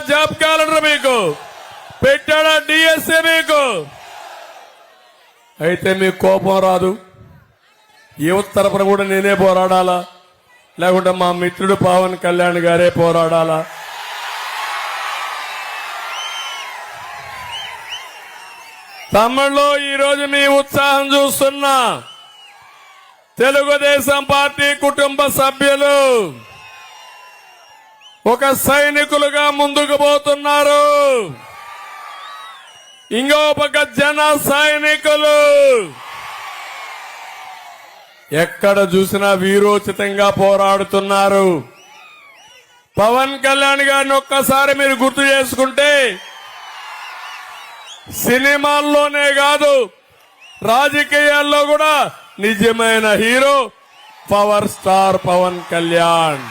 Job calendar మీకు పెట్టాడా DSA మీకు? అయితే మీకు కోపం రాదు. యువత తరపున కూడా నేనే పోరాడాలా, లేకుంటే మా మిత్రుడు పవన్ కళ్యాణ్ గారే పోరాడాలా? తమ్ముళ్ళు, ఈరోజు మీ ఉత్సాహం చూస్తున్నా. తెలుగుదేశం పార్టీ కుటుంబ సభ్యులు ఒక సైనికులుగా ముందుకు పోతున్నారు. ఇంకో పక్క జన సైనికులు ఎక్కడ చూసినా వీరోచితంగా పోరాడుతున్నారు. పవన్ కళ్యాణ్ గారిని ఒక్కసారి మీరు గుర్తు చేసుకుంటే, సినిమాల్లోనే కాదు రాజకీయాల్లో కూడా నిజమైన hero power star Pawan Kalyan.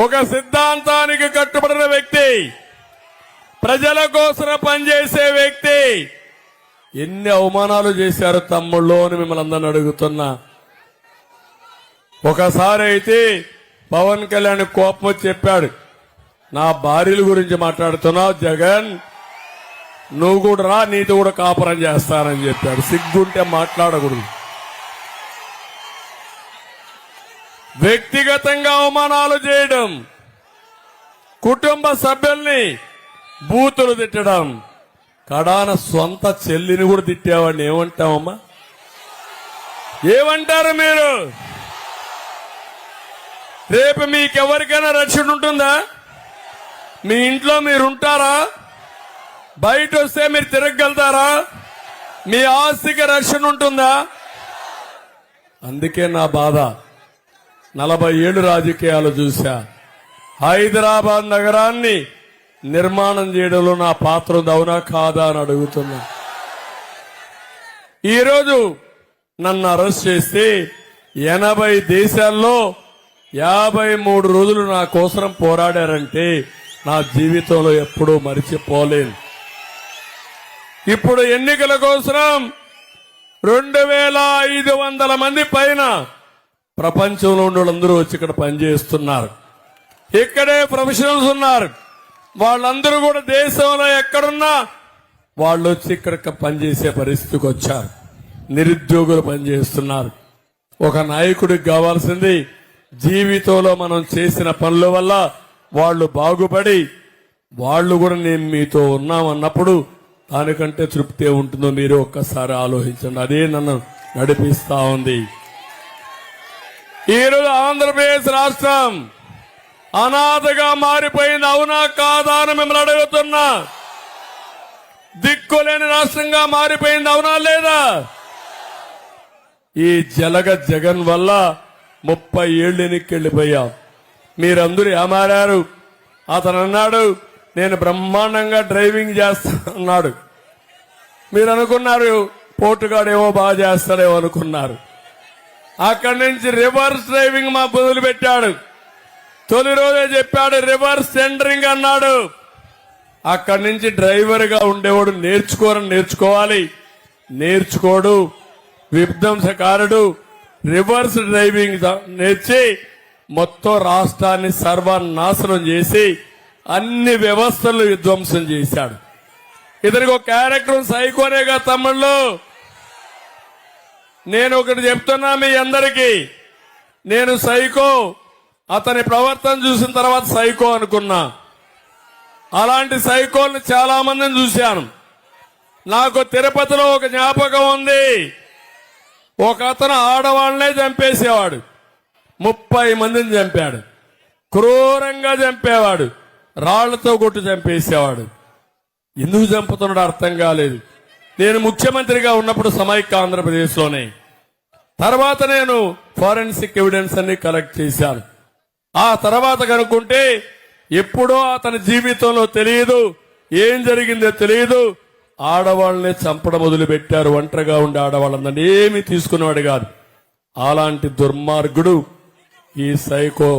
ఒక సిద్ధాంతానికి కట్టుబడిన వ్యక్తి, ప్రజల కోసం పనిచేసే వ్యక్తి. ఎన్ని అవమానాలు చేశారు తమ్ముళ్ళు అని మిమ్మల్ని అందరిని అడుగుతున్నా. ఒకసారి అయితే పవన్ కళ్యాణ్ కోపం వచ్చి చెప్పాడు, నా భార్యల గురించి మాట్లాడుతున్నావు జగన్, నువ్వు కూడా రా, నీతో కూడా కాపురం చేస్తానని చెప్పాడు. సిగ్గుంటే మాట్లాడకూడదు. వ్యక్తిగతంగా అవమానాలు చేయడం, కుటుంబ సభ్యుల్ని బూతులు తిట్టడం, కడాన సొంత చెల్లిని కూడా తిట్టేవాడిని ఏమంటామమ్మా? ఏమంటారు మీరు? రేపు మీకెవరికైనా రక్షణ ఉంటుందా? మీ ఇంట్లో మీరుంటారా? బయట వస్తే మీరు తిరగలుగుతారా? మీ ఆస్తికి రక్షణ ఉంటుందా? అందుకే నా బాధ. 40 ఏళ్లు రాజకీయాలు చూశా. హైదరాబాద్ నగరాన్ని నిర్మాణం చేయడంలో నా పాత్ర అవునా కాదా అని అడుగుతున్నా. ఈరోజు నన్ను అరెస్ట్ చేస్తే 80 దేశాల్లో 53 రోజులు నా కోసం పోరాడారంటే నా జీవితంలో ఎప్పుడూ మరిచిపోలేను. ఇప్పుడు ఎన్నికల కోసం 2500 మంది పైన ప్రపంచంలో ఉన్న వాళ్ళందరూ వచ్చి ఇక్కడ పనిచేస్తున్నారు. ఇక్కడే ప్రొఫెషనల్స్ ఉన్నారు. వాళ్ళందరూ కూడా దేశంలో ఎక్కడున్నా వాళ్ళు వచ్చి ఇక్కడ పనిచేసే పరిస్థితికి వచ్చారు. నిరుద్యోగులు పనిచేస్తున్నారు. ఒక నాయకుడికి కావాల్సింది జీవితంలో మనం చేసిన పనుల వల్ల వాళ్ళు బాగుపడి వాళ్ళు కూడా నేను మీతో ఉన్నామన్నప్పుడు దానికంటే తృప్తి ఉంటుందో మీరు ఒక్కసారి ఆలోచించండి. అదే నన్ను నడిపిస్తా ఉంది. ఈరోజు ఆంధ్రప్రదేశ్ రాష్ట్రం అనాథగా మారిపోయింది, అవునా కాదా అని మిమ్మల్ని అడుగుతున్నా. దిక్కులేని రాష్ట్రంగా మారిపోయింది, అవునా లేదా? ఈ జగన్ వల్ల 30 ఏళ్ళు ఎన్నికెళ్లిపోయాం. మీరందరూ ఏమారారు. అతను అన్నాడు, నేను బ్రహ్మాండంగా డ్రైవింగ్ చేస్తానన్నాడు. మీరు అనుకున్నారు పోటుగాడేమో బాగా చేస్తాడేమో అనుకున్నారు. అక్కడి నుంచి రివర్స్ డ్రైవింగ్ మా మొదలు పెట్టాడు. తొలి రోజే చెప్పాడు రివర్స్ టెండరింగ్ అన్నాడు. అక్కడి నుంచి డ్రైవర్ గా ఉండేవాడు నేర్చుకోవాలి, నేర్చుకోడు, విధ్వంసకారుడు. రివర్స్ డ్రైవింగ్ నేర్చి మొత్తం రాష్ట్రాన్ని సర్వనాశనం చేసి అన్ని వ్యవస్థలు విధ్వంసం చేశాడు. ఇతనికి ఒక క్యారెక్టర్ సైకోనేగా తమ్ముళ్ళు. నేను ఒకటి చెప్తున్నా మీ అందరికీ, నేను సైకో, అతని ప్రవర్తన చూసిన తర్వాత సైకో అనుకున్నా. అలాంటి సైకోల్ని చాలా మందిని చూశాను. నాకు తిరుపతిలో ఒక జ్ఞాపకం ఉంది. ఒక అతను ఆడవాళ్లనే చంపేసేవాడు. 30 మందిని చంపాడు. క్రూరంగా చంపేవాడు. రాళ్లతో కొట్టి చంపేసేవాడు. ఎందుకు చంపుతున్నాడు అర్థం కాలేదు. నేను ముఖ్యమంత్రిగా ఉన్నప్పుడు సమైక్య ఆంధ్రప్రదేశ్లోనే. తర్వాత నేను ఫోరెన్సిక్ ఎవిడెన్స్ అన్ని కలెక్ట్ చేశాను. ఆ తర్వాత కనుక్కుంటే ఎప్పుడో అతని జీవితంలో తెలియదు, ఏం జరిగిందో తెలియదు, ఆడవాళ్ళనే చంపడం మొదలుపెట్టారు. ఒంటరిగా ఉండే ఆడవాళ్ళందరినీ ఏమీ తీసుకునేవాడు కాదు. అలాంటి దుర్మార్గుడు ఈ సైకో.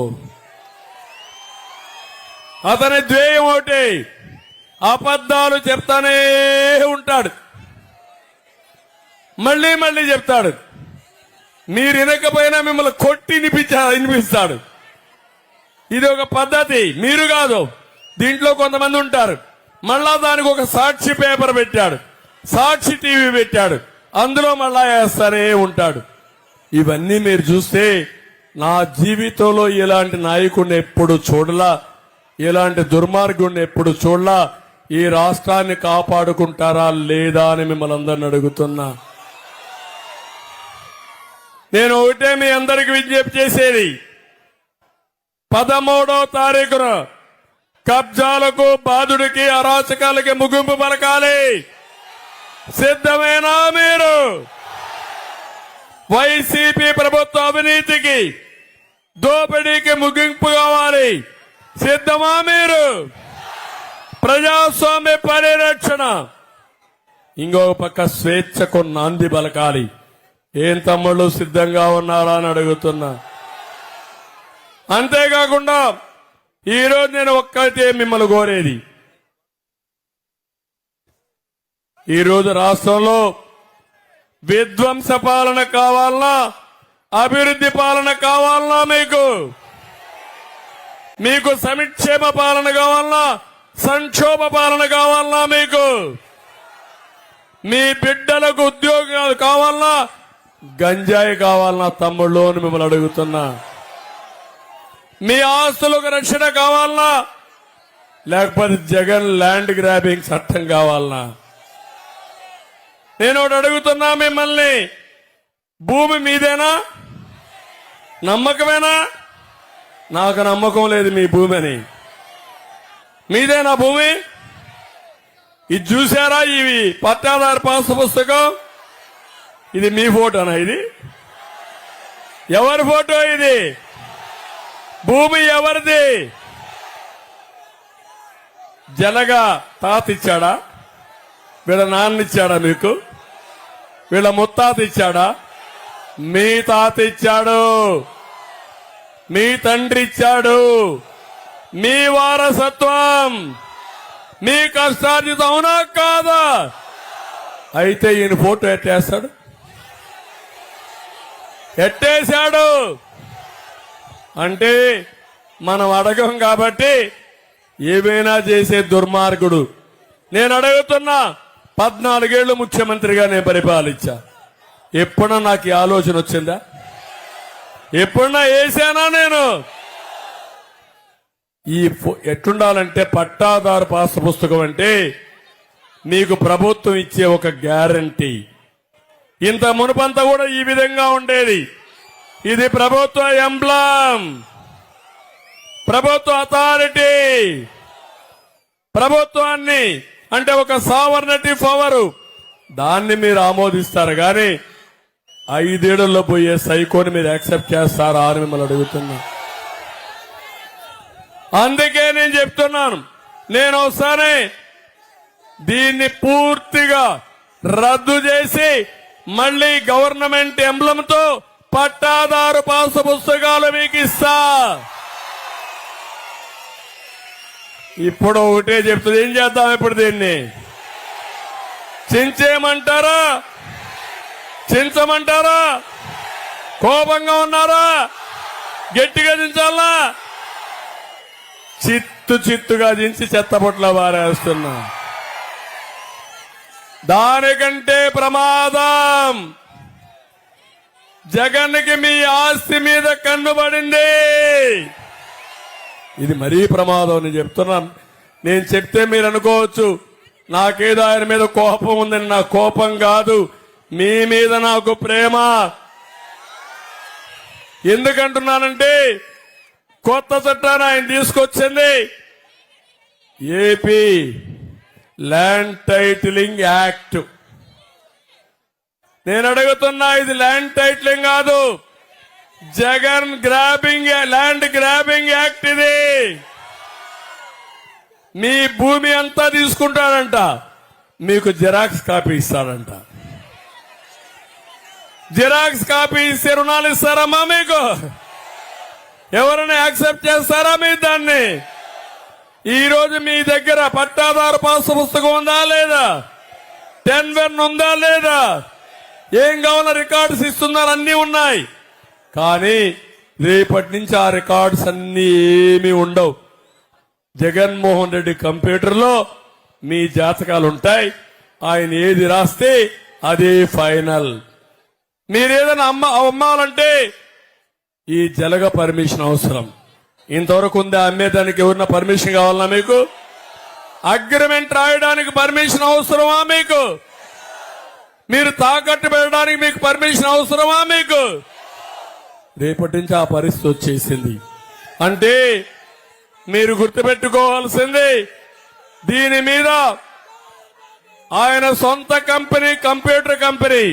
అతని ధ్యేయం ఒకటి, అబద్ధాలు చెప్తానే ఉంటాడు. మళ్లీ మళ్లీ చెప్తాడు. మీరు వినకపోయినా మిమ్మల్ని కొట్టి వినిపిస్తాడు. ఇది ఒక పద్ధతి. మీరు కాదు, దీంట్లో కొంతమంది ఉంటారు. మళ్ళా దానికి ఒక సాక్షి పేపర్ పెట్టాడు, సాక్షి టీవీ పెట్టాడు, అందులో మళ్ళా వేస్తానే ఉంటాడు. ఇవన్నీ మీరు చూస్తే నా జీవితంలో ఇలాంటి నాయకుడిని ఎప్పుడు చూడలా, ఇలాంటి దుర్మార్గుడిని ఎప్పుడు చూడలా. ఈ రాష్ట్రాన్ని కాపాడుకుంటారా లేదా అని మిమ్మల్ని అందరిని అడుగుతున్నా. నేను ఒకటే మీ అందరికి విజ్ఞప్తి చేసేది, 13వ తారీఖున కబ్జాలకు, బాధుడికి, అరాచకాలకి ముగింపు పలకాలి. సిద్ధమేనా మీరు? వైసీపీ ప్రభుత్వ అవినీతికి, దోపిడీకి ముగింపు కావాలి. సిద్ధమా మీరు? ప్రజాస్వామ్య పరిరక్షణ, ఇంకొక పక్క స్వేచ్ఛకు నాంది పలకాలి. ఏం తమ్ముళ్ళు సిద్ధంగా ఉన్నారా అని అడుగుతున్నా. అంతేకాకుండా ఈరోజు నేను ఒక్కటే మిమ్మల్ని కోరేది, ఈరోజు రాష్ట్రంలో విధ్వంస పాలన కావాలన్నా, అభివృద్ధి పాలన కావాలన్నా, మీకు సంక్షేమ పాలన కావాలన్నా, సంక్షోభ పాలన కావాలన్నా, మీకు మీ బిడ్డలకు ఉద్యోగాలు కావాలన్నా, గంజాయి కావాలన్నా తమ్ముళ్ళు అని మిమ్మల్ని అడుగుతున్నా. మీ ఆస్తులకు రక్షణ కావాలన్నా, లేకపోతే జగన్ ల్యాండ్ గ్రాబింగ్ చట్టం కావాలన్నా? నేను ఒకటి అడుగుతున్నా మిమ్మల్ని, భూమి మీదేనా? నమ్మకమేనా? నాకు నమ్మకం లేదు మీ భూమి అని. మీదేనా భూమి? ఇది చూసారా? ఇవి పట్టాదారు పాస్ పుస్తకం. ఇది మీ ఫోటోనా? ఇది ఎవరి ఫోటో? ఇది భూమి ఎవరిది? జలగా తాత ఇచ్చాడా? వీళ్ళ నాన్న ఇచ్చాడా మీకు? వీళ్ళ ముత్తాత ఇచ్చాడా? మీ తాత ఇచ్చాడు, మీ తండ్రి ఇచ్చాడు. మీ వారసత్వం, మీ కష్టార్జితం, అవునా కాదా? అయితే ఈయన ఫోటో ఎట్టేస్తాడు? ఎట్టేశాడు అంటే మనం అడగం కాబట్టి ఏమైనా చేసే దుర్మార్గుడు. నేను అడుగుతున్నా, 14 ఏళ్లు ముఖ్యమంత్రిగా నేను పరిపాలించా. ఎప్పుడన్నా నాకు ఈ ఆలోచన వచ్చిందా? ఎప్పుడన్నా వేసానా నేను? ఈ ఎట్లుండాలంటే, పట్టాదారు పాస్ పుస్తకం అంటే మీకు ప్రభుత్వం ఇచ్చే ఒక గ్యారంటీ. ఇంత మునుపంతా కూడా ఈ విధంగా ఉండేది. ఇది ప్రభుత్వ ఎంబ్లం, ప్రభుత్వ అథారిటీ. ప్రభుత్వాన్ని అంటే ఒక సావర్నటీ పవర్, దాన్ని మీరు ఆమోదిస్తారు కానీ 5 ఏళ్లలో పోయే సైకోని మీరు యాక్సెప్ట్ చేస్తారా అని మిమ్మల్ని అడుగుతున్నా. అందుకే నేను చెప్తున్నాను, నేను ఒకసారి దీన్ని పూర్తిగా రద్దు చేసి మళ్లీ గవర్నమెంట్ ఎంబ్లంతో పట్టాదారు పాసు పుస్తకాలు మీకు ఇస్తా. ఇప్పుడు ఒకటే చెప్తుంది, ఏం చేద్దాం ఇప్పుడు? దీన్ని చించేయమంటారా? చించమంటారా? కోపంగా ఉన్నారా? గట్టిగా దించాలా? చిత్తుగా దించి చెత్తపొట్ల బారేస్తున్నా. దానికంటే ప్రమాదం, జగన్కి మీ ఆస్తి మీద కన్నుబడింది. ఇది మరీ ప్రమాదం నేను చెప్తున్నాను. నేను చెప్తే మీరు అనుకోవచ్చు నాకేదో ఆయన మీద కోపం ఉందని. నా కోపం కాదు, మీ మీద నాకు ప్రేమ. ఎందుకంటున్నానంటే, కొత్త చట్టాన్ని ఆయన తీసుకొచ్చింది ఏపీ ల్యాండ్ టైటిలింగ్ యాక్ట్. నేను అడుగుతున్నా, ఇది ల్యాండ్ టైటిలింగ్ కాదు, జగన్ ల్యాండ్ గ్రాబింగ్ యాక్ట్. ఇది మీ భూమి అంతా తీసుకుంటాడంట, మీకు జిరాక్స్ కాపీ ఇస్తాడంట. జిరాక్స్ కాపీ ఇస్తే రుణాలు ఇస్తారమ్మా మీకు? ఎవరైనా యాక్సెప్ట్ చేస్తారా మీరు దాన్ని? ఈ రోజు మీ దగ్గర పట్టాదారు పాసు పుస్తకం ఉందా లేదా? 10-1 ఉందా లేదా? ఏం కావాలో రికార్డ్స్ ఇస్తున్నారు, అన్ని ఉన్నాయి. కానీ రేపటి నుంచి ఆ రికార్డ్స్ అన్ని ఏమీ ఉండవు. జగన్మోహన్ రెడ్డి కంప్యూటర్లో మీ జాతకాలు ఉంటాయి. ఆయన ఏది రాస్తే అదే ఫైనల్. మీరేదైనా అమ్మాలంటే ఈ జలగ పర్మిషన్ అవసరం. ఇంతవరకు ఉందా అమ్మేదానికి? ఎవరన్నా పర్మిషన్ కావాలన్నా మీకు? అగ్రిమెంట్ రాయడానికి పర్మిషన్ అవసరమా మీకు? మీరు తాకట్టు పెట్టడానికి మీకు పర్మిషన్ అవసరమా మీకు? రేపటి నుంచి ఆ పరిస్థితి వచ్చేసింది. అంటే మీరు గుర్తుపెట్టుకోవాల్సింది, దీని మీద ఆయన సొంత కంపెనీ, కంప్యూటర్ కంపెనీ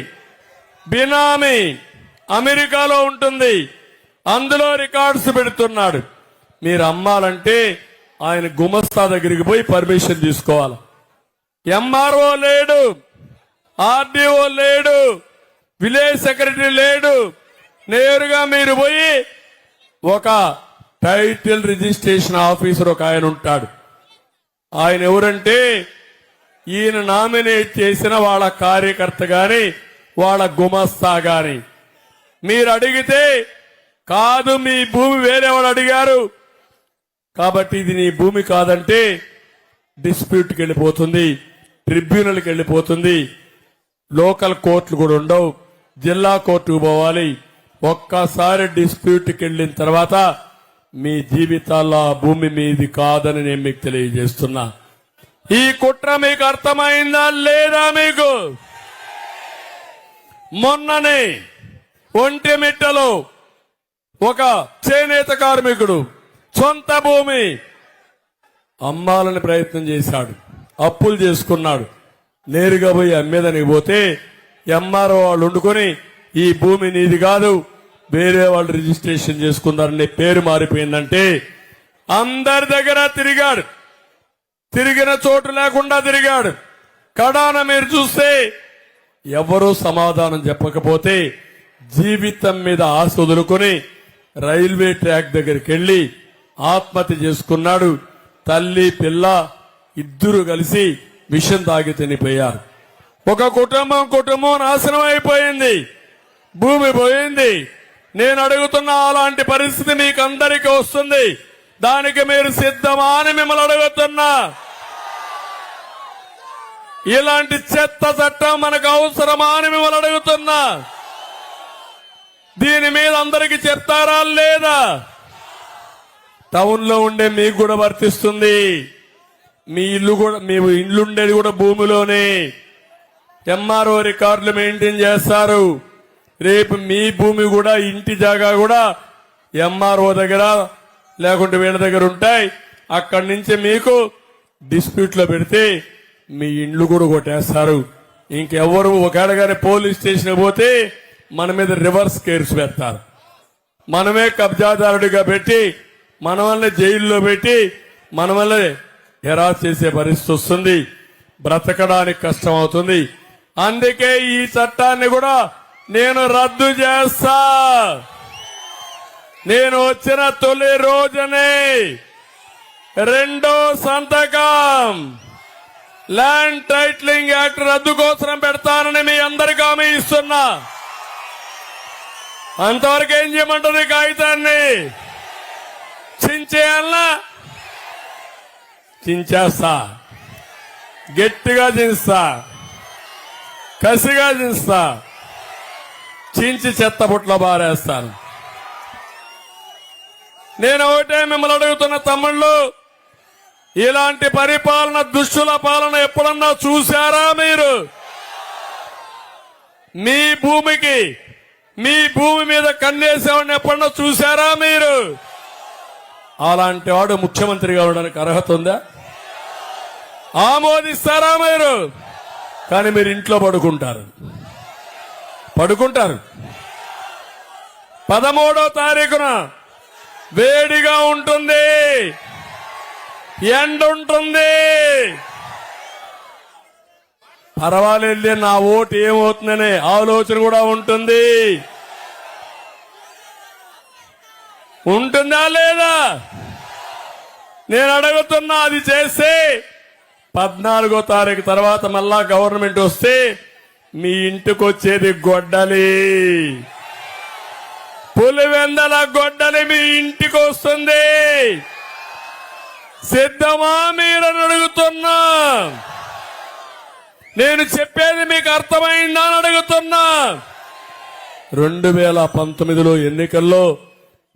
బినామీ అమెరికాలో ఉంటుంది, అందులో రికార్డ్స్ పెడుతున్నాడు. మీరు అమ్మాలంటే ఆయన గుమస్తా దగ్గరికి పోయి పర్మిషన్ తీసుకోవాలి. ఎంఆర్ఓ లేడు, ఆర్డీఓ లేడు, విలేజ్ సెక్రటరీ లేడు. నేరుగా మీరు పోయి ఒక టైటిల్ రిజిస్ట్రేషన్ ఆఫీసర్ ఒక ఆయన ఉంటాడు. ఆయన ఎవరంటే ఈయన నామినేట్ చేసిన వాళ్ళ కార్యకర్త గాని వాళ్ళ గుమస్తా గాని. మీరు అడిగితే కాదు మీ భూమి వేరే వాళ్ళు అడిగారు కాబట్టి ఇది నీ భూమి కాదంటే డిస్ప్యూట్కి వెళ్ళిపోతుంది, ట్రిబ్యునల్కి వెళ్ళిపోతుంది. లోకల్ కోర్టులు కూడా ఉండవు, జిల్లా కోర్టుకు పోవాలి. ఒక్కసారి డిస్ప్యూట్కి వెళ్ళిన తర్వాత మీ జీవితాల్లో ఆ భూమి మీది కాదని నేను మీకు తెలియజేస్తున్నా. ఈ కుట్ర మీకు అర్థమైందా లేదా? మీకు మొన్ననే ఒంటిమిట్టలో ఒక చేనేత కార్మికుడు సొంత భూమి అమ్మాలని ప్రయత్నం చేశాడు, అప్పులు చేసుకున్నాడు. నేరుగా పోయి అమ్మేదానికి పోతే ఎంఆర్ఓ వాళ్ళు వండుకొని ఈ భూమి నీది కాదు, వేరే వాళ్ళు రిజిస్ట్రేషన్ చేసుకున్నారనే పేరు మారిపోయిందంటే అందరి దగ్గర తిరిగాడు, తిరిగిన చోటు లేకుండా తిరిగాడు. కడాన మీరు చూస్తే ఎవరూ సమాధానం చెప్పకపోతే జీవితం మీద ఆశ వదులుకొని రైల్వే ట్రాక్ దగ్గరికి వెళ్లి ఆత్మహత్య చేసుకున్నాడు. తల్లి పిల్ల ఇద్దరు కలిసి విషం తాగి చనిపోయారు. ఒక కుటుంబం నాశనం అయిపోయింది, భూమి పోయింది. నేను అడుగుతున్నా, అలాంటి పరిస్థితి మీకు అందరికీ వస్తుంది, దానికి మీరు సిద్ధమా అని మిమ్మల్ని అడుగుతున్నా. ఇలాంటి చెత్త చట్టం మనకు అవసరమా అని మిమ్మల్ని అడుగుతున్నా. దీని మీద అందరికీ చెప్తారా లేదా? టౌన్ లో ఉండే మీకు కూడా వర్తిస్తుంది. మీ ఇల్లుండేది కూడా భూమిలోనే. ఎంఆర్ఓ రికార్డులు మెయింటైన్ చేస్తారు. రేపు మీ భూమి కూడా, ఇంటి జాగా కూడా ఎంఆర్ఓ దగ్గర లేకుంటే వీళ్ళ దగ్గర ఉంటాయి. అక్కడి నుంచి మీకు డిస్ప్యూట్ లో పెడితే మీ ఇండ్లు కూడా కొట్టేస్తారు. ఇంకెవరు ఒకడగానే పోలీస్ స్టేషన్ పోతే మన మీద రివర్స్ కేసు పెడతారు. మనమే కబ్జాదారుడిగా పెట్టి మన వల్ల జైల్లో పెట్టి మన వల్ల హెరాస్ చేసే పరిస్థితి వస్తుంది. బ్రతకడానికి కష్టం అవుతుంది. అందుకే ఈ చట్టాన్ని కూడా నేను రద్దు చేస్తా. నేను వచ్చిన తొలి రోజునే రెండో సంతకం ల్యాండ్ టైటిలింగ్ యాక్ట్ రద్దు కోసం పెడతానని మీ అందరికీ హామీ ఇస్తున్నా. అంతవరకు ఏం చేయమంటుంది? కాగితాన్ని చించేయాలనా? చించేస్తా, గట్టిగా చించుతా, కసిగా చించుతా, చించి చెత్తబుట్లో బారేస్తాను. నేను ఒకటే మిమ్మల్ని అడుగుతున్న తమ్ముళ్ళు, ఇలాంటి పరిపాలన, దుష్టుల పాలన ఎప్పుడన్నా చూశారా మీరు? మీ భూమికి, మీ భూమి మీద కన్నేసేవాడిని ఎప్పుడన్నా చూశారా మీరు? అలాంటి వాడు ముఖ్యమంత్రిగా ఉండడానికి అర్హత ఉందా? ఆమోదిస్తారా మీరు? కానీ మీరు ఇంట్లో పడుకుంటారు. 13వ తారీఖున వేడిగా ఉంటుంది, ఎండ ఉంటుంది. పర్వాలేదు, నా ఓటు ఏమవుతుందనే ఆలోచన కూడా ఉంటుంది. ఉంటుందా లేదా? నేను అడుగుతున్నా. అది చేస్తే 14వ తారీఖు తర్వాత మళ్ళా గవర్నమెంట్ వస్తే మీ ఇంటికి వచ్చేది గొడ్డలి. పులివెందల గొడ్డలి మీ ఇంటికి వస్తుంది. సిద్ధమా మీరని అడుగుతున్నా. నేను చెప్పేది మీకు అర్థమైందా అని అడుగుతున్నా. 2019లో ఎన్నికల్లో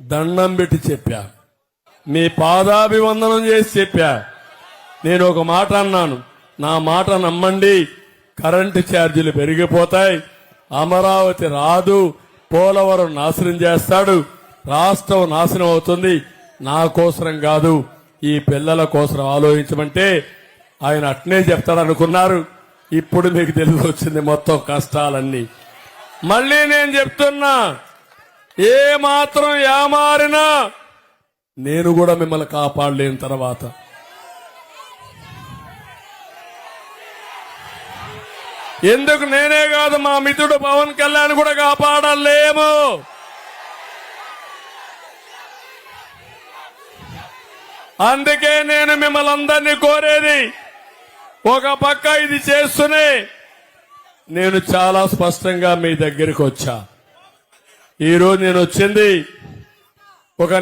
దండం పెట్టి చెప్పా, మీ పాదాభివందనం చేసి చెప్పా. నేను ఒక మాట అన్నాను, నా మాట నమ్మండి, కరెంటు ఛార్జీలు పెరిగిపోతాయి, అమరావతి రాదు, పోలవరం నాశనం చేస్తాడు, రాష్ట్రం నాశనం అవుతుంది. నా కోసరం కాదు, ఈ పిల్లల కోసం ఆలోచించమంటే ఆయన అట్నే చెప్తాడనుకున్నారు. ఇప్పుడు మీకు తెలిసి వచ్చింది మొత్తం కష్టాలన్నీ. మళ్ళీ నేను చెప్తున్నా, ఏ మాత్రం ఏమారినా నేను కూడా మిమ్మల్ని కాపాడలేని తర్వాత ఎందుకు నేనే కాదు, మా మిత్రుడు పవన్ కళ్యాణ్ కూడా కాపాడలేము. అందుకే నేను మిమ్మల్ని అందరినీ కోరేది, ఒక పక్క ఇది చేస్తూనే నేను చాలా స్పష్టంగా మీ దగ్గరికి వచ్చా. ఈరోజు నేను వచ్చింది ఒక